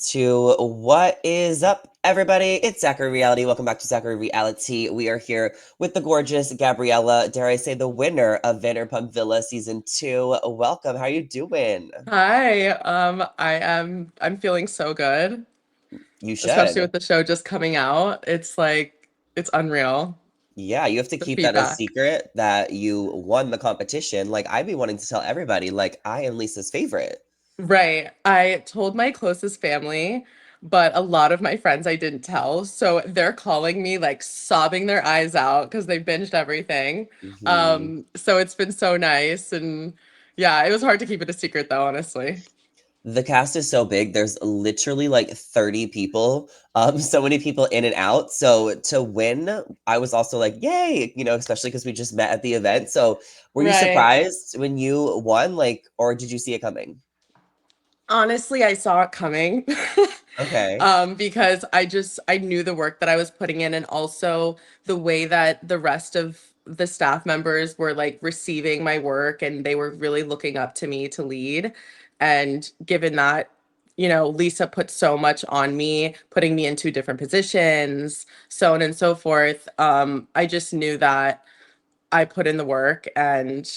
To what is up, everybody? It's Zachary Reality. Welcome back to Zachary Reality. We are here with the gorgeous Gabriella, dare I say, the winner of Vanderpump Villa season 2. Welcome. How you doing? Hi, I'm feeling so good, You especially should. with the show just coming out. It's unreal, Yeah, you have to the keep that a feedback. secret that you won the competition. Like I'd be wanting to tell everybody, like I am Lisa's favorite. Right. I told my closest family, but a lot of my friends I didn't tell. So they're calling me like sobbing their eyes out because they binged everything. Mhm. So it's been so nice and yeah, it was hard to keep it a secret though, honestly. The cast is so big. There's literally like 30 people. So many people in and out. So to win, I was also like, yay, especially because we just met at the event. So were you Right. surprised when you won? Like, or did you see it coming? Honestly, I saw it coming. Okay. Because I knew the work that I was putting in and also the way that the rest of the staff members were like receiving my work and they were really looking up to me to lead. And given that, Lisa put so much on me, putting me into different positions, so on and so forth. I just knew that I put in the work and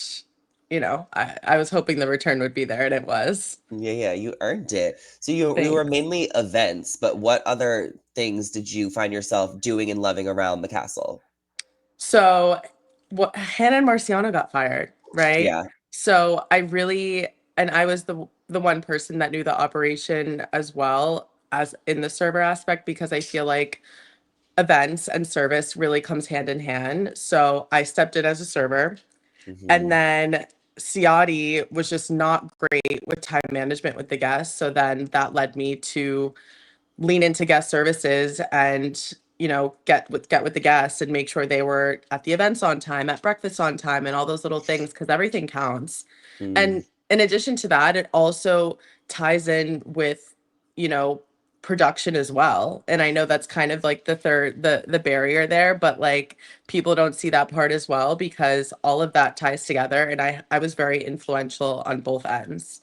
I was hoping the return would be there and it was. Yeah, yeah, you earned it. So you were Thanks. mainly events, but what other things did you find yourself doing and loving around the castle? So, what Hannah and Marciano got fired, right? Yeah. So I really, and I was the one person that knew the operation as well as in the server aspect because I feel like events and service really comes hand in hand. So I stepped in as a server, and Hmm. then Ciotti was just not great with time management with the guests. So then that led me to lean into guest services and get with the guests and make sure they were at the events on time, at breakfast on time, and all those little things because everything counts. And in addition to that, it also ties in with you know production as well. And I know that's kind of like the barrier there, but like people don't see that part as well because all of that ties together. And I was very influential on both ends.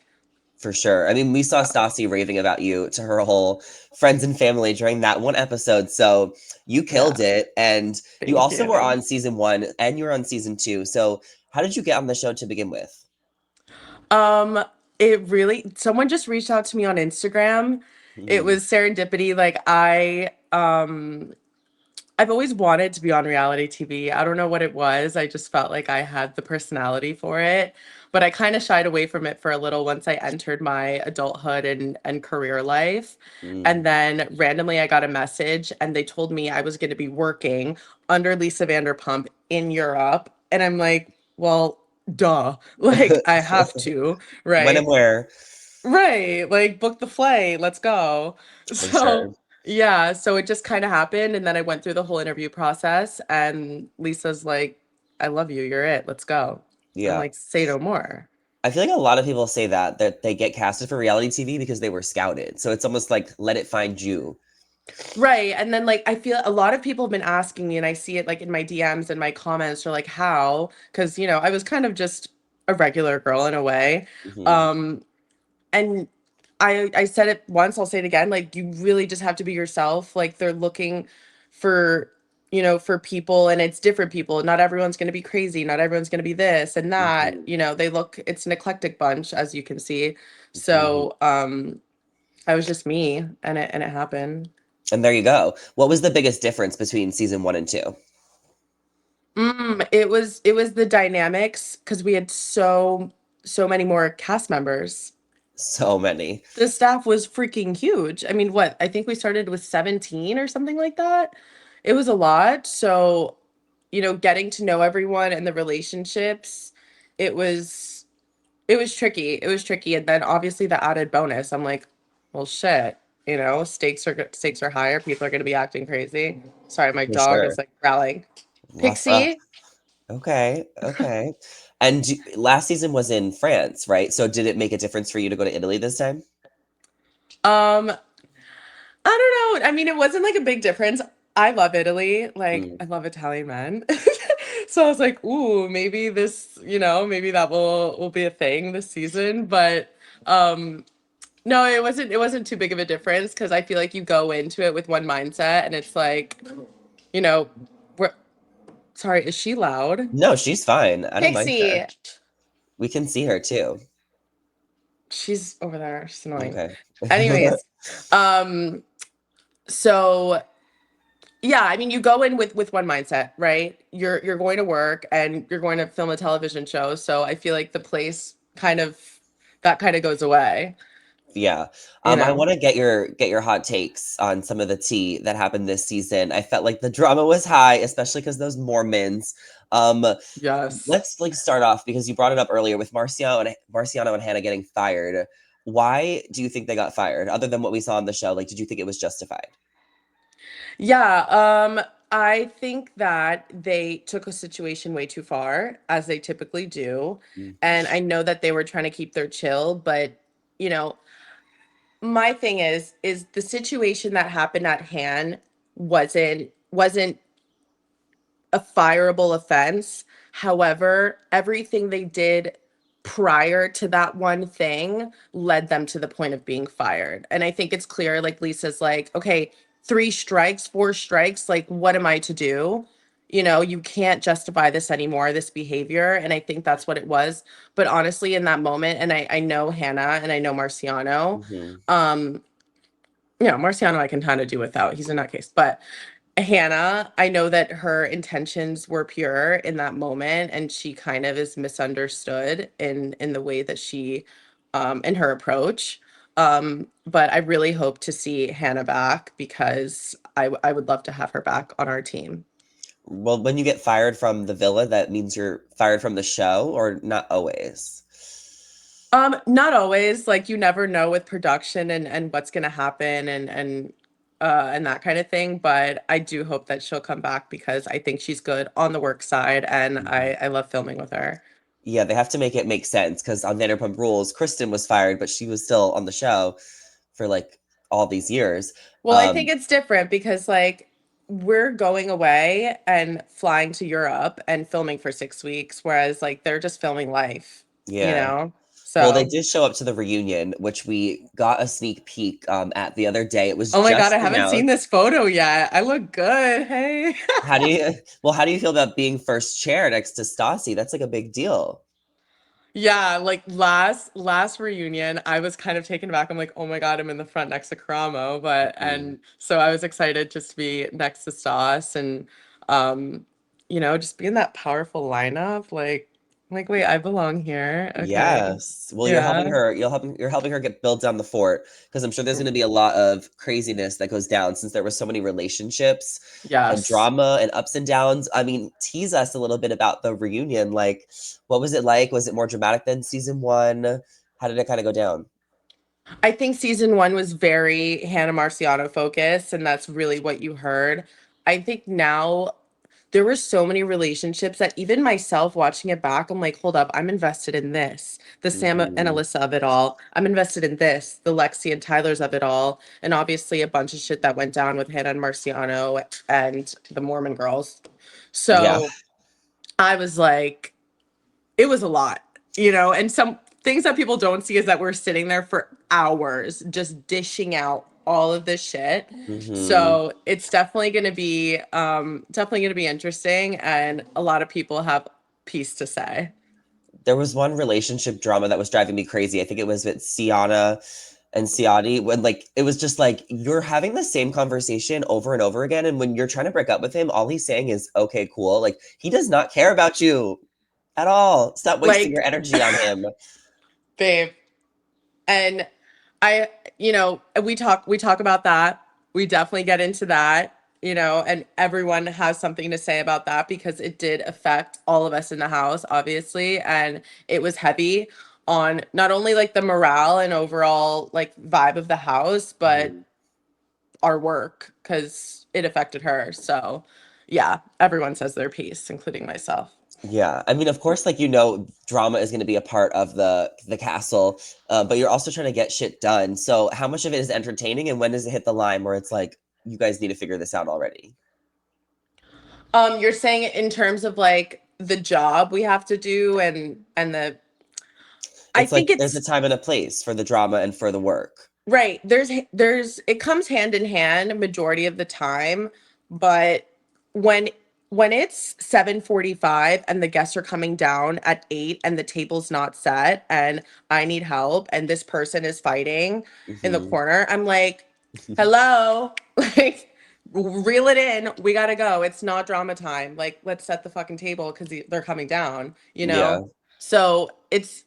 For sure. I mean, we saw Stassi raving about you to her whole friends and family during that one episode. So you Yeah, killed it. And you thank also were you. on season 1 and you were on season 2. So how did you get on the show to begin with? Um, it really, someone just reached out to me on Instagram. It Mhm. was serendipity. I've always wanted to be on reality TV. I don't know what it was. I just felt like I had the personality for it, but I kind of shied away from it for a little once I entered my adulthood and career life. Mm. And then randomly I got a message and they told me I was going to be working under Lisa Vanderpump in Europe. And I'm like, well, duh. Like I have to, When and right? where? Right. Like book the flight. Let's go. For sure. So, yeah, so it just kind of happened and then I went through the whole interview process and Lisa's like, "I love you. You're it. Let's go." I'm Yeah. like, "Say no more." I feel like a lot of people say that they get casted for reality TV because they were scouted. So it's almost like let it find you. Right. And then like I feel a lot of people have been asking me and I see it like in my DMs and my comments are like, "How?" Because, I was kind of just a regular girl in a way. Hmm. Um and I said it once, I'll say it again, like you really just have to be yourself. Like they're looking for, for people and it's different people. Not everyone's going to be crazy, not everyone's going to be this and that. Hmm. They look it's an eclectic bunch as you can see. Hmm. So, I was just me and it happened. And there you go. What was the biggest difference between season 1 and 2? It was the dynamics because we had so many more cast members. So many. The staff was freaking huge. I mean, what? I think we started with 17 or something like that. It was a lot. So, getting to know everyone and the relationships, it was it was tricky. It was tricky. And then obviously the added bonus, I'm like, well, shit, stakes are higher. People are going to be acting crazy. Sorry, my For dog sure. is like growling. Rough, rough. Pixie. Okay, okay. And last season was in France, right? So did it make a difference for you to go to Italy this time? Um, I don't know. I mean, it wasn't like a big difference. I love Italy. Like, Mm. I love Italian men. So I was like, ooh, maybe maybe that will be a thing this season. But um No, it wasn't too big of a difference because I feel like you go into it with one mindset and it's like, you know, we're sorry, is she loud? No, she's fine. I don't mind Pixie. her. We can see her too. She's over there. She's annoying. Okay. Anyways, um, so yeah, I mean you go in with one mindset, right? You're going to work and you're going to film a television show. So I feel like the place kind of that kind of goes away, Yeah. you I know? want to get your hot takes on some of the tea that happened this season. I felt like the drama was high, especially because those Mormons. Um, Yes. let's like start off because you brought it up earlier with Marciano and Hannah getting fired. Why do you think they got fired? Other than what we saw on the show, like, did you think it was justified? Yeah, I think that they took a situation way too far, as they typically do. Mm. And I know that they were trying to keep their chill, but you know, my thing is the situation that happened at hand wasn't a fireable offense. However, everything they did prior to that one thing led them to the point of being fired. And I think it's clear, like Lisa's like, okay, three strikes, four strikes, like, what am I to do? You know, you can't justify this anymore, this behavior. And I think that's what it was. But honestly, in that moment, and I know Hannah and I know Marciano, Hmm. um, Marciano I can kind of do without. He's a nutcase. But Hannah, I know that her intentions were pure in that moment, and she kind of is misunderstood in the way that she in her approach. But I really hope to see Hannah back because I would love to have her back on our team. Well, when you get fired from the villa, that means you're fired from the show, or not always? Not always, like you never know with production and what's gonna happen and that kind of thing. But I do hope that she'll come back because I think she's good on the work side and Mhm. I love filming with her. Yeah, they have to make it make sense because on Vanderpump Rules, Kristen was fired, but she was still on the show for like all these years. Well, I think Um, it's different because like we're going away and flying to Europe and filming for 6 weeks, whereas like they're just filming life, you yeah. know? Well, they So, did show up to the reunion, which we got a sneak peek at the other day. It was oh my God, just I haven't seen announced. this photo yet. I look good. Hey. How do you how do you feel about being first chair next to Stassi? That's like a big deal. Yeah, like last reunion, I was kind of taken aback. I'm like, oh my God, I'm in the front next to Karamo. But Mhm. and so I was excited just to be next to Stas and um, just be in that powerful lineup. Like, wait, I belong here. Okay. Yes. Well, Yeah. you're helping her get build down the fort because I'm sure there's going to be a lot of craziness that goes down since there were so many relationships and Yes. drama and ups and downs. I mean, tease us a little bit about the reunion. Like, what was it like? Was it more dramatic than season 1? How did it kind of go down? I think season one was very Hannah Marciano focused, and that's really what you heard. I think now there were so many relationships that even myself watching it back, I'm like, hold up, I'm invested in this. The Sam and Mhm. Alyssa of it all. I'm invested in this, the Lexi and Tyler's of it all. And obviously a bunch of shit that went down with Hannah and Marciano and the Mormon girls. Yeah. So I was like, it was a lot, and some things that people don't see is that we're sitting there for hours just dishing out all of this shit. Mhm. So it's definitely gonna be interesting and a lot of people have piece to say. There was one relationship drama that was driving me crazy. I think it was with Sienna and Siadi when like it was just like you're having the same conversation over and over again. And when you're trying to break up with him, all he's saying is, okay, cool. Like he does not care about you at all. Stop wasting your Like, energy on him. babe, and I, we talk about that. We definitely get into that, and everyone has something to say about that because it did affect all of us in the house, obviously, and it was heavy on not only like the morale and overall like vibe of the house, but Mhm. our work because it affected her. So, yeah, everyone says their piece, including myself. Yeah, I mean, of course, like drama is going to be a part of the castle, but you're also trying to get shit done. So, how much of it is entertaining, and when does it hit the line where it's like you guys need to figure this out already? You're saying in terms of like the job we have to do and the I It's like think there's a it's time and a place for the drama and for the work. right. There's it comes hand in hand majority of the time, but when when it's 7:45 and the guests are coming down at 8 and the table's not set and I need help and this person is fighting in the Hmm. corner, I'm like, "Hello?" Like reel it in. We got to go. It's not drama time. Like let's set the fucking table cuz they're coming down, you Yeah. know? So, it's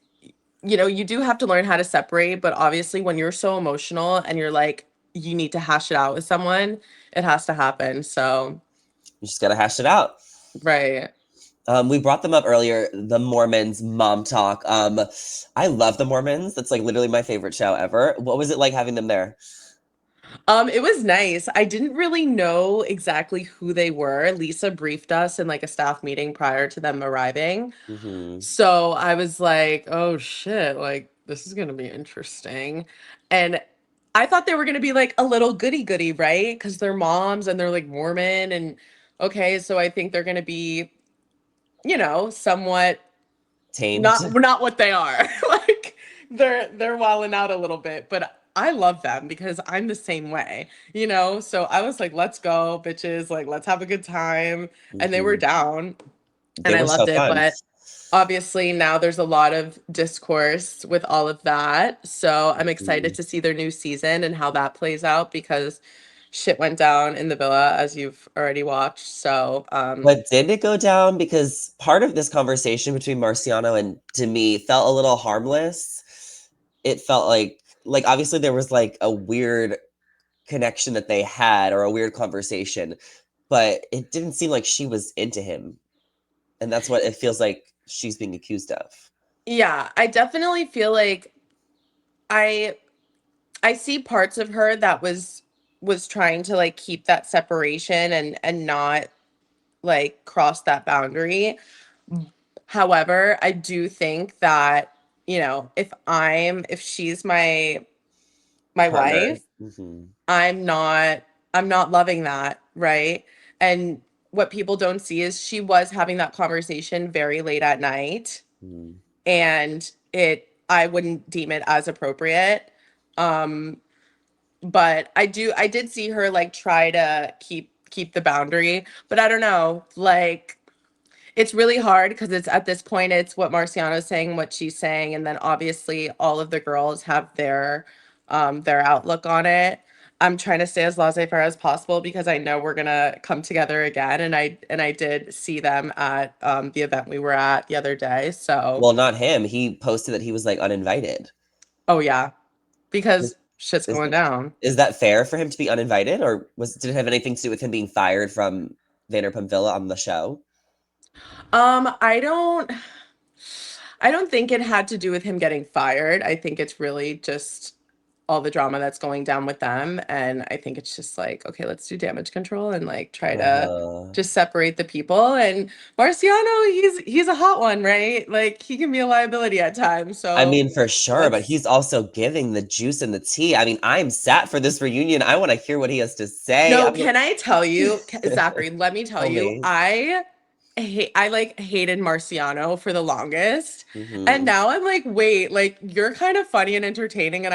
you do have to learn how to separate, but obviously when you're so emotional and you're like, you need to hash it out with someone, it has to happen. So, You just gotta hash it out. right. We brought them up earlier, the Mormons mom talk. I love the Mormons. That's like literally my favorite show ever. What was it like having them there? It was nice. I didn't really know exactly who they were. Lisa briefed us in like a staff meeting prior to them arriving. Hmm. So I was like, oh shit, like this is gonna be interesting. And I thought they were gonna be like a little goody goody, right? Because they're moms and they're like Mormon and okay, so I think they're gonna be, somewhat Tamed. not what they are. Like they're wilding out a little bit, but I love them because I'm the same way, So I was like, let's go, bitches, like let's have a good time. And they were Hmm. down and They I were so loved it. fun. But obviously now there's a lot of discourse with all of that. So I'm excited Mhm. to see their new season and how that plays out because shit went down in the villa as you've already watched. So But did it go down? Because part of this conversation between Marciano and Demi felt a little harmless. It felt like obviously there was like a weird connection that they had or a weird conversation, but it didn't seem like she was into him. And that's what it feels like she's being accused of. yeah, I definitely feel like I I see parts of her that was trying to like keep that separation and not like cross that boundary. However, I do think that, if she's my Partner. wife, Mhm. I'm not I'm not loving that, right? And what people don't see is she was having that conversation very late at night Mhm. and I wouldn't deem it as appropriate. Um but I did see her like try to keep the boundary, but I don't know, like it's really hard because it's at this point, it's what Marciano's saying, what she's saying, and then obviously all of the girls have their outlook on it. I'm trying to stay as laissez-faire as possible because I know we're gonna come together again, and I did see them at the event we were at the other day. So, Well, not him. He posted that he was like uninvited. oh yeah, Is, because shit's is going down. is that fair for him to be uninvited, or did it have anything to do with him being fired from Vanderpump Villa on the show? Um, I don't I don't think it had to do with him getting fired. I think it's really just all the drama that's going down with them. And I think it's just like, okay, let's do damage control and like try to Uh-huh. just separate the people. And Marciano, he's a hot one, right? Like he can be a liability at times. I So mean, for sure, but let's he's also giving the juice and the tea. I mean, I'm sat for this reunion. I want to hear what he has to say. no, I'm can I tell you, like, Zachary, let me tell tell you, me. I like hated Marciano for the longest. And Hmm. now I'm like, wait, like you're kind of funny and entertaining. And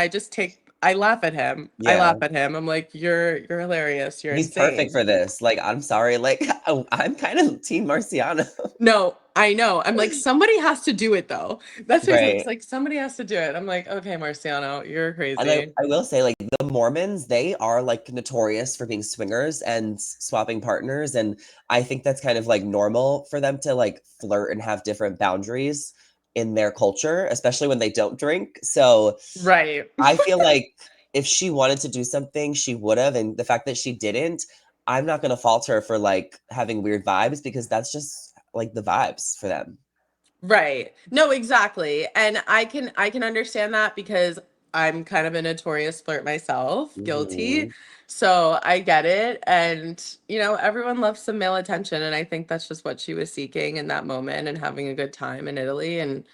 I laugh at him. I laugh Yeah, at him. I'm like, you're hilarious. You're he's perfect insane. for this. Like, I'm sorry. Like, I'm kind of Team Marciano. No, I know. I'm like, somebody has to do it though. That's what it's Right. like, somebody has to do it. I'm like, okay, Marciano, you're And I, crazy. I will say, like, the Mormons, they are like notorious for being swingers and swapping partners. And I think that's kind of like normal for them to like flirt and have different boundaries in their culture, especially when they don't drink. So Right. I feel like if she wanted to do something, she would have. And the fact that she didn't, I'm not going to fault her for like having weird vibes because that's just like the vibes for them. Right. No, exactly. And I can understand that because I'm kind of a notorious flirt myself, guilty. Hmm. So I get it. And, everyone loves some male attention. And I think that's just what she was seeking in that moment and having a good time in Italy. And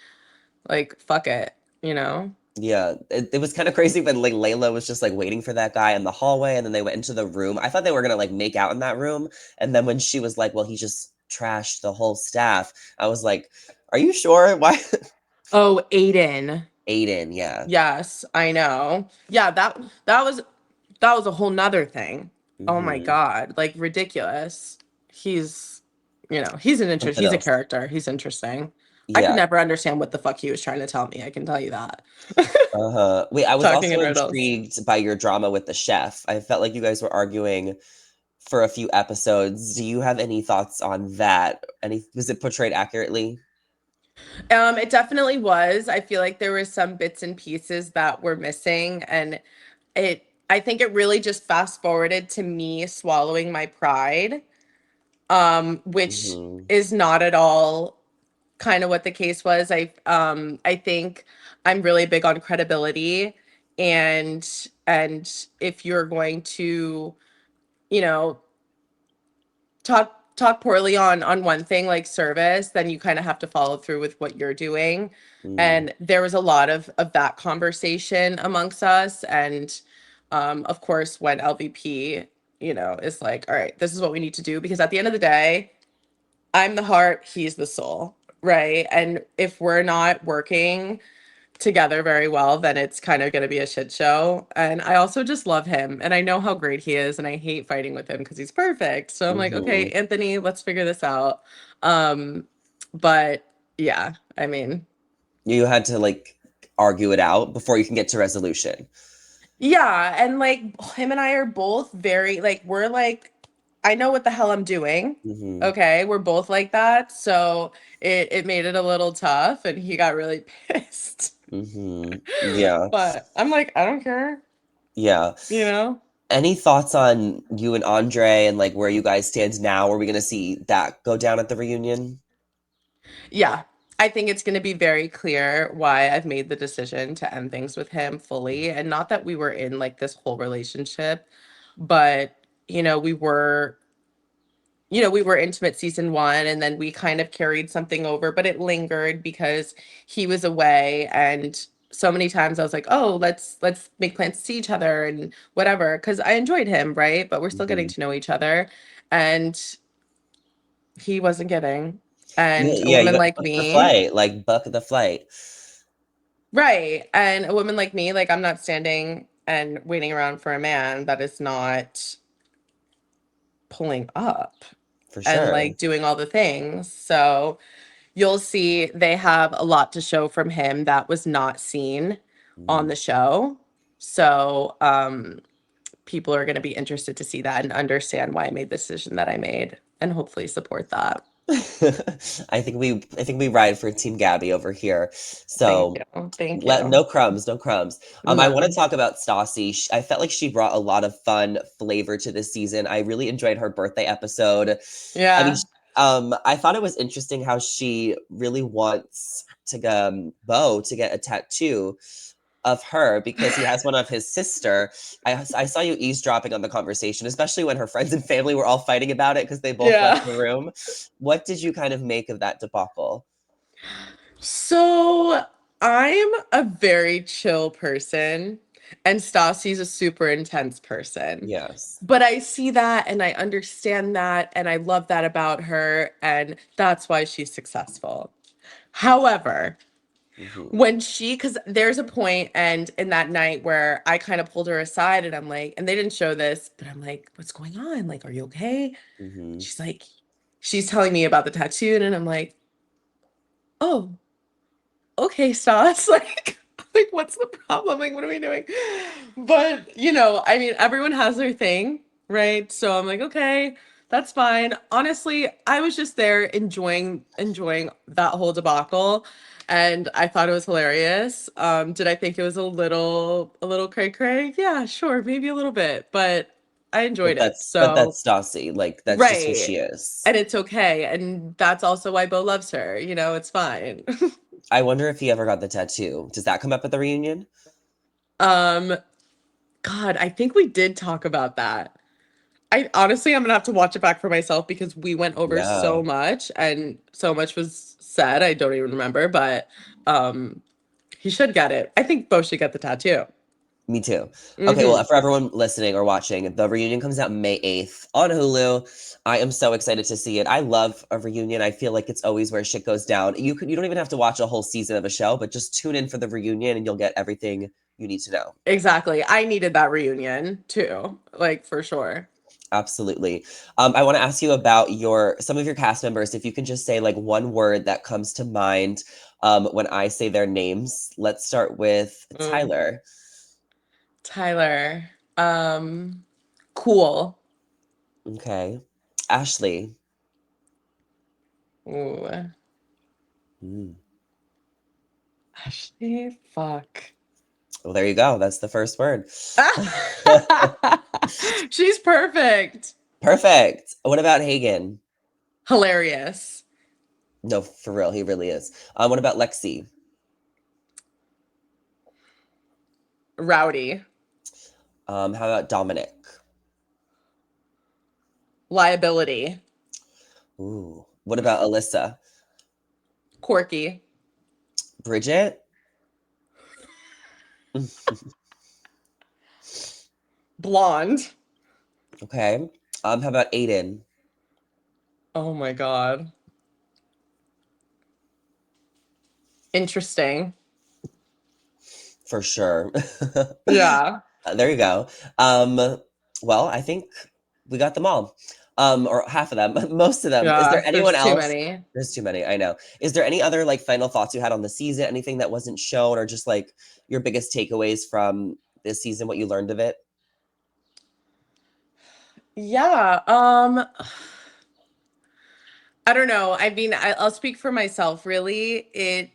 like, fuck it, you know? Yeah, it was kind of crazy when like Layla was just like waiting for that guy in the hallway, and then they went into the room. I thought they were gonna like make out in that room, and then when she was like, "Well, he just trashed the whole staff," I was like, "Are you sure? Why?" Oh, Aiden. Aiden, yeah. Yes, I know. Yeah, that was a whole nother thing. Oh my Hmm. God, like ridiculous. He's, he's an interest. Something He's a else. character. He's interesting. I could Yeah. never understand what the fuck he was trying to tell me. I can tell you that. Uh-huh. Wait, I was Talking also in riddles. intrigued by your drama with the chef. I felt like you guys were arguing for a few episodes. Do you have any thoughts on that? Was it portrayed accurately? It definitely was. I feel like there were some bits and pieces that were missing, and I think it really just fast forwarded to me swallowing my pride, which Hmm. is not at all kind of what the case was. I think I'm really big on credibility, and if you're going to, you know, talk poorly on one thing like service, then you kind of have to follow through with what you're doing. Hmm. And there was a lot of that conversation amongst us. And of course, when LVP, is like, all right, this is what we need to do. Because at the end of the day, I'm the heart, he's the soul, right? And if we're not working together very well, then it's kind of going to be a shit show. And I also just love him and I know how great he is and I hate fighting with him because he's perfect. So I'm like, okay, Hmm. Anthony, let's figure this out. Um, but yeah, I mean, You had to like argue it out before you can get to resolution. yeah, and like him and I are both very like we're like I know what the hell I'm doing. Hmm. Okay, we're both like that. So it made it a little tough and he got really pissed. Hmm. Yeah. But I'm like, I don't care, Yeah. you know? Any thoughts on you and Andre and like where you guys stand now? Are we gonna see that go down at the reunion? Yeah. I think it's going to be very clear why I've made the decision to end things with him fully. And not that we were in like this whole relationship, but, you know, we were we were intimate season one and then we kind of carried something over, but it lingered because he was away. And so many times I was like, oh, let's make plans to see each other and whatever. Cause I enjoyed him, right? But we're still getting Hmm. to know each other. And he wasn't getting. Yeah, And a yeah, you woman gotta like book the me, flight, like book the flight. right. And a woman like me, like I'm not standing and waiting around for a man that is not pulling up For and sure. like doing all the things. So you'll see they have a lot to show from him that was not seen on Mhm. the show. So people are going to be interested to see that and understand why I made the decision that I made and hopefully support that. I think we ride for Team Gabby over here. Thank So you. Thank let you. no crumbs, no crumbs. I want to None. talk about Stassi. I felt like she brought a lot of fun flavor to this season. I really enjoyed her birthday episode. I mean, Yeah. I thought it was interesting how she really wants to Beau to get a tattoo of her because he has one of his sister. I saw you eavesdropping on the conversation, especially when her friends and family were all fighting about it because they both left Yeah. the room. What did you kind of make of that debacle? So I'm a very chill person, and Stassi's a super intense person. Yes. But I see that and I understand that and I love that about her, and that's why she's successful. However, Hmm. when because there's a point and in that night where I kind of pulled her aside and I'm like, and they didn't show this, but I'm like, what's going on? Like, are you okay? Hmm. She's like, she's telling me about the tattoo, and I'm like, oh, okay, Stas, like what's the problem? Like, what are we doing? But I mean, everyone has their thing, right? So I'm like, okay, that's fine. Honestly, I was just there enjoying that whole debacle, and I thought it was hilarious. Did I think it was a little cray cray? Yeah, sure, maybe a little bit, but I But enjoyed it. that's So Stassi. Like that's just who right. she is. And it's okay. And that's also why Beau loves her. It's fine. I wonder if he ever got the tattoo. Does that come up at the reunion? Um, God, I think we did talk about that. I honestly, I'm gonna have to watch it back for myself because we went over Yeah. so much and so much was said. I don't even remember, but um, he should get it. I think Beau should get the tattoo. Me too. Okay, well, Hmm. for everyone listening or watching, the reunion comes out May 8th on Hulu. I am so excited to see it. I love a reunion. I feel like it's always where shit goes down. You don't even have to watch a whole season of a show, but just tune in for the reunion and you'll get everything you need to know. Exactly. I needed that reunion too, like for sure. Absolutely. I want to ask you about your some of your cast members. If you can just say like one word that comes to mind when I say their names. Let's start with Mm. Tyler. Tyler, um, cool. Okay. Ashley. Ooh, Mm. Ashley, fuck. Well, there you go. That's the first word. She's perfect. Perfect. What about Hagen? Hilarious. No, for real, he really is. What about Lexi? Rowdy. How about Dominic? Liability. Ooh. What about Alyssa? Quirky. Bridget? Blonde. Okay. How about Aiden? Oh my God. Interesting. For sure. Yeah. There you go. Um, well, I think we got them all. Or half of them, most of them. Is there Yeah. anyone There's too else? many. There's too many, I know. Is there any other like final thoughts you had on the season? Anything that wasn't shown, or just like your biggest takeaways from this season, what you learned of it? Yeah. I don't know. I mean, I'll speak for myself. Really, it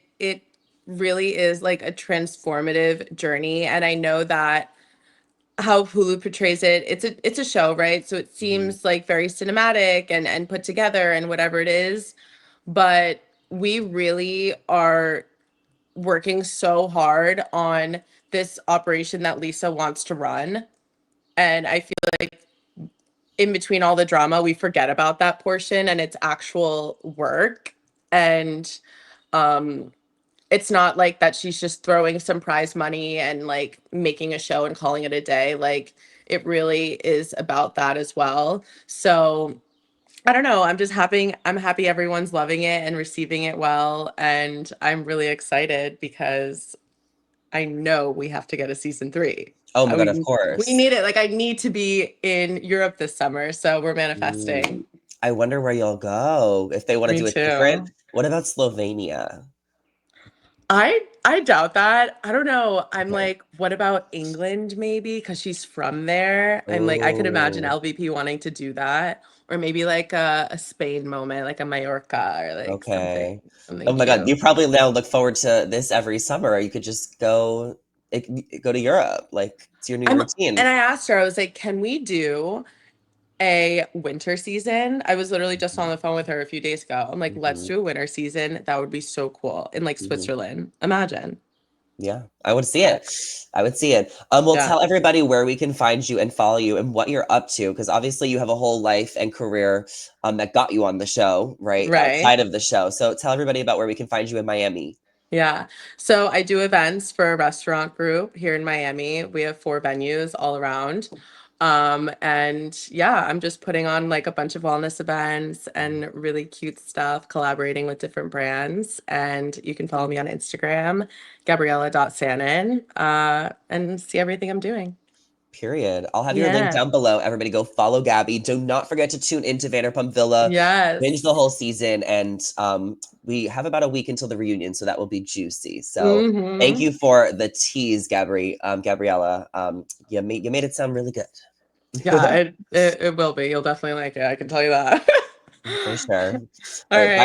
really is like a transformative journey, and I know that how Hulu portrays it, it's a show, right? So it Mhm. seems like very cinematic and put together and whatever it is, but we really are working so hard on this operation that Lisa wants to run, and I feel like in between all the drama, we forget about that portion and it's actual work. And um it's not like that she's just throwing some prize money and like making a show and calling it a day. Like it really is about that as well. So I don't know. I'm happy everyone's loving it and receiving it well. And I'm really excited because I know we have to get a season three. Oh my I God, of we course. need it. Like I need to be in Europe this summer, so we're manifesting. Ooh, I wonder where you'll go if they want to Me do it different. too. What about Slovenia? I doubt that. I don't know. I'm Okay. like, what about England maybe? Because she's from there. I'm like, I could imagine Oh, LVP wanting to do that. Or maybe like a Spain moment, like a Mallorca or like something, okay. Oh something my God, cute. you probably now look forward to this every summer. You could just go to Europe. Like it's your new I'm routine. and I asked her, I was like, can we do a winter season? I was literally just on Mhm, the phone with her a few days ago. I'm like, let's mhm, do a winter season. That would be so cool. In like mhm. Switzerland. Imagine. Yeah, I would see But it. I would see it. Well, yeah. tell everybody where we can find you and follow you and what you're up to, because obviously you have a whole life and career that got you on the show, right? Right. Outside of the show. So tell everybody about where we can find you in Miami. Yeah. So I do events for a restaurant group here in Miami. We have 4 venues all around. And yeah, I'm just putting on like a bunch of wellness events and really cute stuff, collaborating with different brands. And you can follow me on Instagram, Gabriella.Sanon, and see everything I'm doing. Period. I'll have your link Yeah. down below. Everybody go follow Gabby. Do not forget to tune into Vanderpump Villa. Binge Yes. the whole season, and we have about a week until the reunion, so that will be juicy. So thank Hmm. you for the tease, Gabriella. You made it sound really Yeah, good. it will be. You'll definitely like it. I can tell you that. For sure. All All right, right. bye.